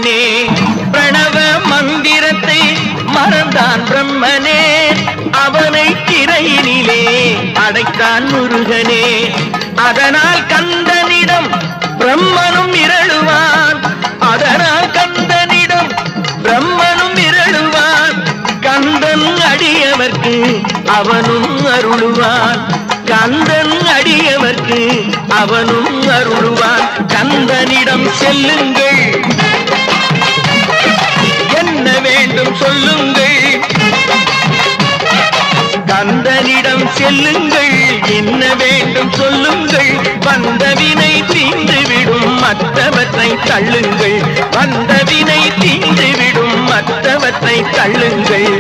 முருகனே பிரணவ மந்திரத்தை மறந்தான் பிரம்மனே அவனை திரையினிலே அடைத்தான் முருகனே அதனால் கந்தனிடம் பிரம்மனும் இரழுவான் அதனால் கந்தனிடம் பிரம்மனும் இரழுவான் கந்தன் அடியவர்க்கு அவனும் அருளுவான் கந்தன் அடியவர்க்கு அவனும் அருளுவான் கந்தனிடம் செல்லுங்கள் என்ன வேண்டும் சொல்லுங்கள் கந்தனிடம் செல்லுங்கள் என்ன வேண்டும் சொல்லுங்கள் வந்தவினை தீர்ந்துவிடும் மற்றவற்றை தள்ளுங்கள் வந்தவினை தீர்ந்துவிடும் மற்றவற்றை தள்ளுங்கள்